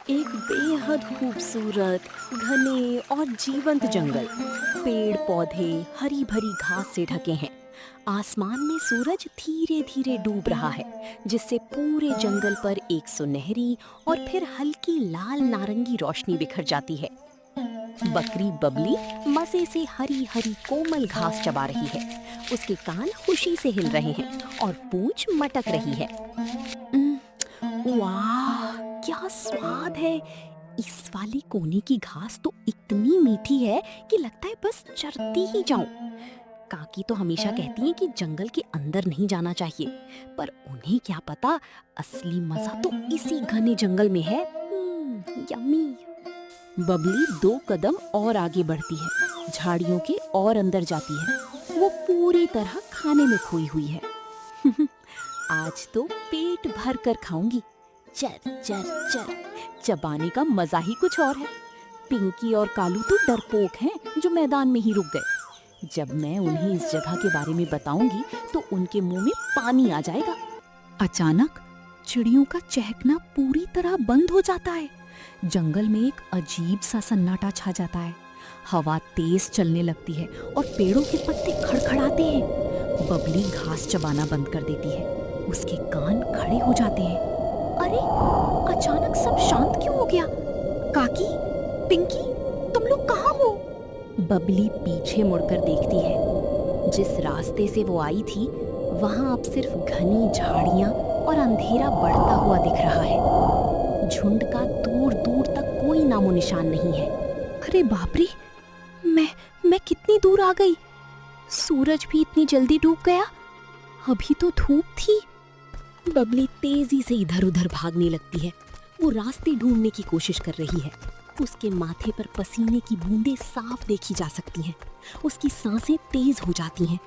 एक बेहद खूबसूरत, घने और जीवंत जंगल। पेड़ पौधे हरी भरी घास से ढके हैं। आसमान में सूरज धीरे धीरे डूब रहा है, जिससे पूरे जंगल पर एक सुनहरी और फिर हल्की लाल नारंगी रोशनी बिखर जाती है। बकरी बबली मजे से हरी हरी कोमल घास चबा रही है। उसके कान खुशी से हिल रहे हैं और पूंछ मटक रही है। उम्म, वाह, क्या स्वाद है! इस वाली कोने की घास तो इतनी मीठी है कि लगता है बस चरती ही जाऊं। काकी तो हमेशा कहती हैं कि जंगल के अंदर नहीं जाना चाहिए, पर उन्हें क्या पता, असली मजा तो इसी घने जंगल में है। यम्मी। बबली 2 कदम और आगे बढ़ती है, झाड़ियों के और अंदर जाती है। वो पूरी तरह खाने में खोई हुई है। आज तो पेट भर कर खाऊंगी। चर चर चर, चबाने का मजा ही कुछ और है। पिंकी और कालू तो डरपोक हैं जो मैदान में ही रुक गए। जब मैं उन्हें इस जगह के बारे में बताऊंगी तो उनके मुंह में पानी आ जाएगा। अचानक चिड़ियों का चहकना पूरी तरह बंद हो जाता है। जंगल में एक अजीब सा सन्नाटा छा जाता है। हवा तेज चलने लगती है और पेड़ों के पत्ते खड़खड़ाते हैं। बबली घास चबाना बंद कर देती है। उसके कान खड़े हो जाते हैं। अरे, अचानक सब शांत क्यों हो गया? काकी, पिंकी, तुम लोग कहाँ हो? बबली पीछे मुड़कर देखती है। जिस रास्ते से वो आई थी, वहां अब सिर्फ घनी झाड़ियां और अंधेरा बढ़ता हुआ दिख रहा है। झुंड का दूर दूर तक कोई नामो निशान नहीं है। अरे बाप रे, मैं कितनी दूर आ गई! सूरज भी इतनी जल्दी डूब गया। अभी तो धूप थी। बबली तेजी से इधर उधर भागने लगती है। वो रास्ते ढूंढने की कोशिश कर रही है। उसके माथे पर पसीने की बूंदें साफ देखी जा सकती हैं। उसकी सांसें तेज हो जाती हैं।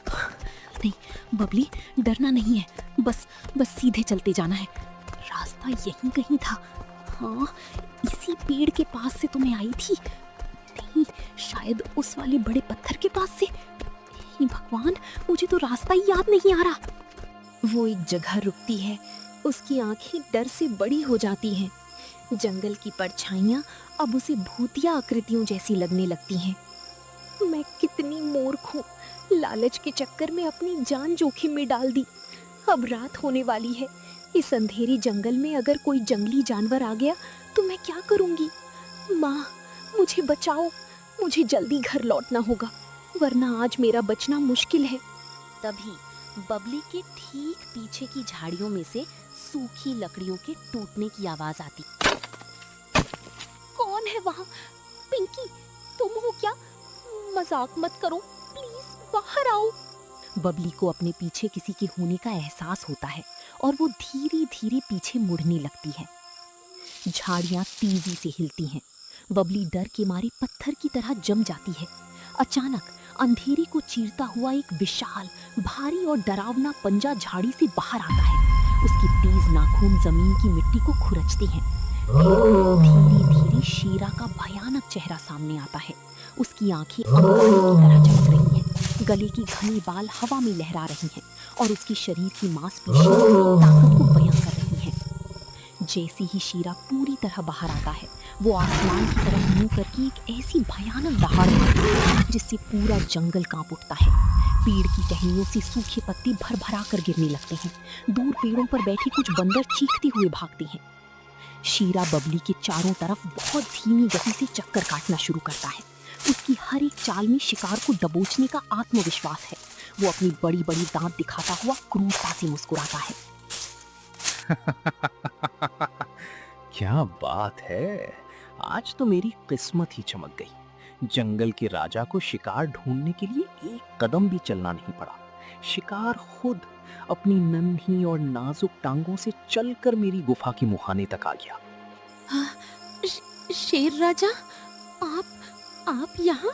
नहीं बबली, डरना नहीं है। बस बस सीधे चलते जाना है। रास्ता यहीं कहीं था। हाँ, इसी पेड़ के पास से तो मैं आई थी। नहीं, शायद उस वाले बड़े पत्थर के पास से। हे भगवान, मुझे तो रास्ता ही याद नहीं आ रहा। वो एक जगह रुकती है। उसकी आंखें डर से बड़ी हो जाती हैं। जंगल की परछाइयां अब उसे भूतिया आकृतियों जैसी लगने लगती हैं। मैं कितनी मूर्ख हूँ! लालच के चक्कर में अपनी जान जोखिम में डाल दी। अब रात होने वाली है। इस अंधेरे जंगल में अगर कोई जंगली जानवर आ गया तो मैं क्या करूंगी? माँ, मुझे बचाओ। मुझे जल्दी घर लौटना होगा, वरना आज मेरा बचना मुश्किल है। तभी बबली के ठीक पीछे की झाड़ियों में से सूखी लकड़ियों के टूटने की आवाज आती। कौन है वहाँ? पिंकी, तुम हो क्या? मजाक मत करो, प्लीज बाहर आओ। बबली को अपने पीछे किसी के होने का एहसास होता है और वो धीरे धीरे पीछे मुड़ने लगती है। झाड़ियां तेजी से हिलती हैं। बबली डर के मारे पत्थर की तरह जम जाती है। अचानक अंधेरे को चीरता हुआ एक विशाल, भारी और डरावना पंजा झाड़ी से बाहर आता है। उसकी तेज नाखून जमीन की मिट्टी को खुरचते हैं। धीरे धीरे शीरा का भयानक चेहरा सामने आता है। उसकी आंखें अंगारे की तरह चमक रही हैं। गले की घनी बाल हवा में लहरा रही हैं और उसकी शरीर की मांसपेशियां ताकत को बयां कर रही हैं। जैसे ही शीरा पूरी तरह बाहर आता है, वो आसमान की तरफ मुंह करके एक ऐसी भयानक दहाड़ मारता है जिससे पूरा जंगल कांप उठता है। पेड़ की टहनियों से सूखे पत्ते भर भरा कर गिरने लगते हैं। दूर पेड़ों पर बैठे कुछ बंदर चीखते हुए भागते हैं। शीरा बबली के चारों तरफ बहुत धीमी गति से चक्कर काटना शुरू करता है। उसकी हर एक चाल में शिकार को दबोचने का आत्मविश्वास है। वो अपनी बड़ी बड़ी दांत दिखाता हुआ क्रूरता से मुस्कुराता है। क्या बात है! आज तो मेरी किस्मत ही चमक गई। जंगल के राजा को शिकार ढूंढने के लिए 1 कदम भी चलना नहीं पड़ा। शिकार खुद अपनी नन्ही और नाजुक टांगों से चलकर मेरी गुफा के मुहाने तक आ गया। हाँ, शेर राजा, आप यहाँ?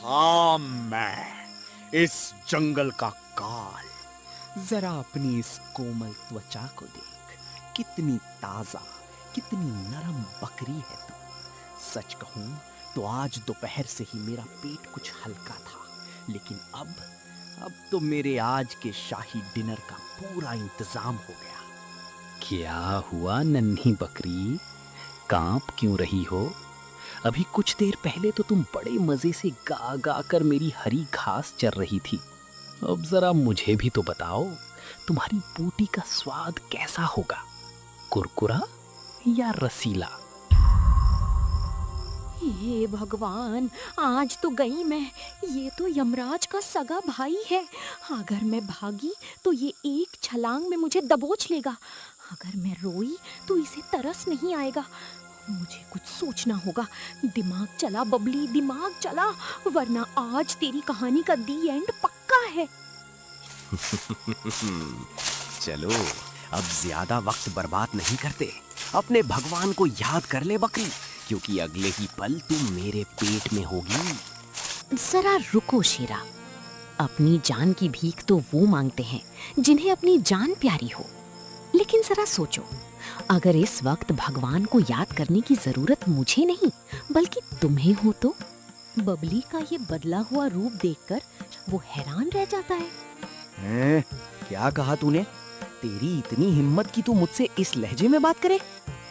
हाँ, मैं इस जंगल का काल। जरा अपनी इस कोमल त्वचा को देख, कितनी ताजा, कितनी नरम बकरी है तू। सच कहूं तो आज दोपहर से ही मेरा पेट कुछ हल्का था, लेकिन अब तो मेरे आज के शाही डिनर का पूरा इंतजाम हो गया। क्या हुआ नन्ही बकरी, कांप क्यों रही हो? अभी कुछ देर पहले तो तुम बड़े मजे से गा गा कर मेरी हरी घास चर रही थी। अब जरा मुझे भी तो बताओ, तुम्हारी बूटी का स्वाद कैसा होगा, कुरकुरा या रसीला? हे भगवान, आज तो गई मैं। ये तो यमराज का सगा भाई है। अगर मैं भागी तो ये एक छलांग में मुझे दबोच लेगा। अगर मैं रोई तो इसे तरस नहीं आएगा। मुझे कुछ सोचना होगा। दिमाग चला बबली, दिमाग चला, वरना आज तेरी कहानी का दी एंड पक्का है। चलो, अब ज्यादा वक्त बर्बाद नहीं करते। अपने भगवान को याद कर ले बकरी, क्योंकि अगले ही पल तू मेरे पेट में होगी। जरा रुको शेरा, अपनी जान की भीख तो वो मांगते हैं जिन्हें अपनी जान प्यारी हो। लेकिन जरा सोचो, अगर इस वक्त भगवान को याद करने की जरूरत मुझे नहीं बल्कि तुम्हें हो तो? बबली का ये बदला हुआ रूप देखकर वो हैरान रह जाता है। क्या कहा तूने? तेरी इतनी हिम्मत कि तू मुझसे इस लहजे में बात करे?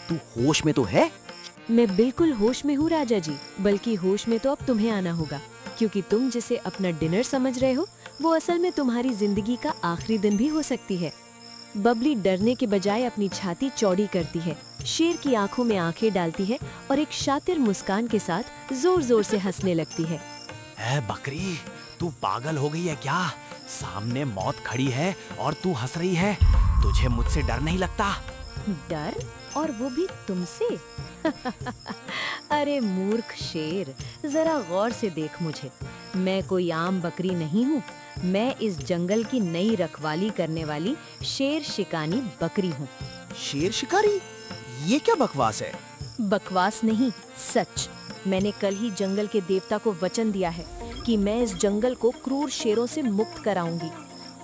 तू होश में तो है? मैं बिल्कुल होश में हूँ राजा जी, बल्कि होश में तो अब तुम्हें आना होगा, क्योंकि तुम जिसे अपना डिनर समझ रहे हो वो असल में तुम्हारी जिंदगी का आखिरी दिन भी हो सकती है। बबली डरने के बजाय अपनी छाती चौड़ी करती है, शेर की आंखों में आंखें डालती है और एक शातिर मुस्कान के साथ जोर जोर से हंसने लगती है। ए बकरी, तू पागल हो गई है क्या? सामने मौत खड़ी है और तू हंस रही है। तुझे मुझसे डर नहीं लगता? डर? और वो भी तुमसे? अरे मूर्ख शेर, जरा गौर से देख मुझे। मैं कोई आम बकरी नहीं हूँ। मैं इस जंगल की नई रखवाली करने वाली शेर शिकानी बकरी हूँ। शेर शिकारी? ये क्या बकवास है? बकवास नहीं, सच। मैंने कल ही जंगल के देवता को वचन दिया है कि मैं इस जंगल को क्रूर शेरों से मुक्त कराऊंगी।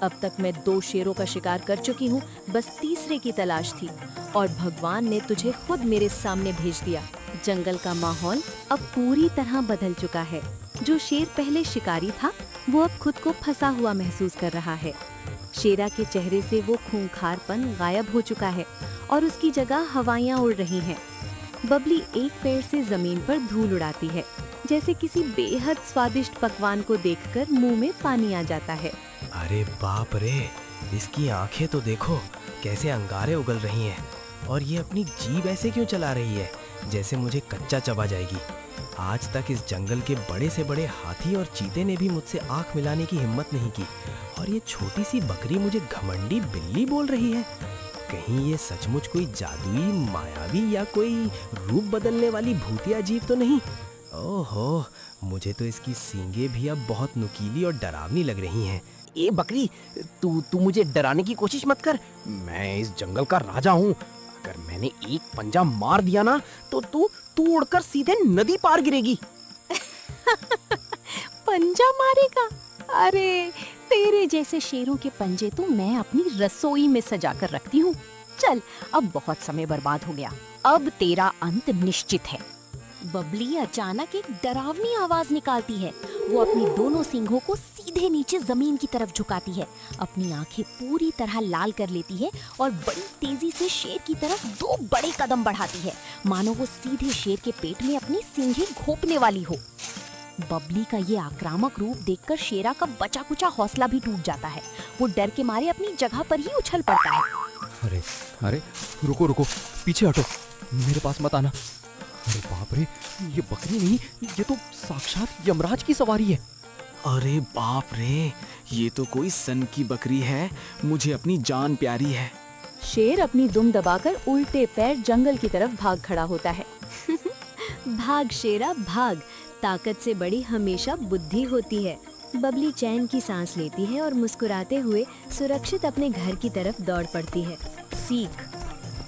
अब तक मैं 2 शेरों का शिकार कर चुकी हूँ, बस तीसरे की तलाश थी और भगवान ने तुझे खुद मेरे सामने भेज दिया। जंगल का माहौल अब पूरी तरह बदल चुका है। जो शेर पहले शिकारी था वो अब खुद को फंसा हुआ महसूस कर रहा है। शेरा के चेहरे से वो खूंखारपन गायब हो चुका है और उसकी जगह हवाइयाँ उड़ रही हैं। बबली एक पैर से जमीन पर धूल उड़ाती है, जैसे किसी बेहद स्वादिष्ट पकवान को देखकर मुंह में पानी आ जाता है। अरे बाप रे, इसकी आंखें तो देखो कैसे अंगारे उगल रही हैं, और ये अपनी जीभ ऐसे क्यों चला रही है जैसे मुझे कच्चा चबा जाएगी। आज तक इस जंगल के बड़े से बड़े हाथी और चीते ने भी मुझसे आंख मिलाने की हिम्मत नहीं की, और ये छोटी सी बकरी मुझे घमंडी बिल्ली बोल रही है। कहीं ये सचमुच कोई जादुई, मायावी या कोई रूप बदलने वाली भूतिया जीव तो नहीं? ओहो, मुझे तो इसकी सींगें भी अब बहुत नुकीली और डरावनी लग रही हैं। ए बकरी, तू मुझे डराने की कोशिश मत कर। मैं इस जंगल का राजा हूँ। अगर मैंने एक पंजा मार दिया ना तो तू उड़कर सीधे नदी पार गिरेगी। पंजा मारेगा? अरे, तेरे जैसे शेरों के पंजे तो मैं अपनी रसोई में सजा कर रखती हूँ। चल, अब बहुत समय बर्बाद हो गया, अब तेरा अंत निश्चित है। बबली अचानक एक डरावनी आवाज निकालती है। वो अपनी दोनों सींगों को सीधे नीचे जमीन की तरफ झुकाती है, अपनी आंखें पूरी तरह लाल कर लेती है और बड़ी तेजी से शेर की तरफ 2 बड़े कदम बढ़ाती है, मानो वो सीधे शेर के पेट में अपनी सींगें घोंपने वाली हो। बबली का ये आक्रामक रूप देखकर शेरा का बचा कुचा हौसला भी टूट जाता है। वो डर के मारे अपनी जगह पर ही उछल पड़ता है। अरे अरे, रुको, पीछे हटो, मेरे पास मत आना। अरे बाप रे, ये बकरी नहीं, ये तो साक्षात यमराज की सवारी है। अरे बाप रे, ये तो कोई सन की बकरी है। मुझे अपनी जान प्यारी है। शेर अपनी दुम दबाकर उल्टे पैर जंगल की तरफ भाग खड़ा होता है। भाग शेरा भाग, ताकत से बड़ी हमेशा बुद्धि होती है। बबली चैन की सांस लेती है और मुस्कुराते हुए सुरक्षित अपने घर की तरफ दौड़ पड़ती है। सीख: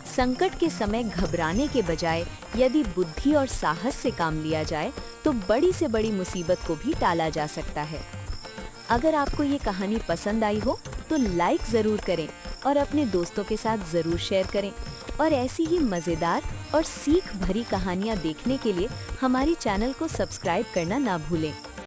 संकट के समय घबराने के बजाय यदि बुद्धि और साहस से काम लिया जाए तो बड़ी से बड़ी मुसीबत को भी टाला जा सकता है। अगर आपको ये कहानी पसंद आई हो तो लाइक जरूर करें और अपने दोस्तों के साथ जरूर शेयर करें। और ऐसी ही मजेदार और सीख भरी कहानियाँ देखने के लिए हमारी चैनल को सब्सक्राइब करना ना भूलें।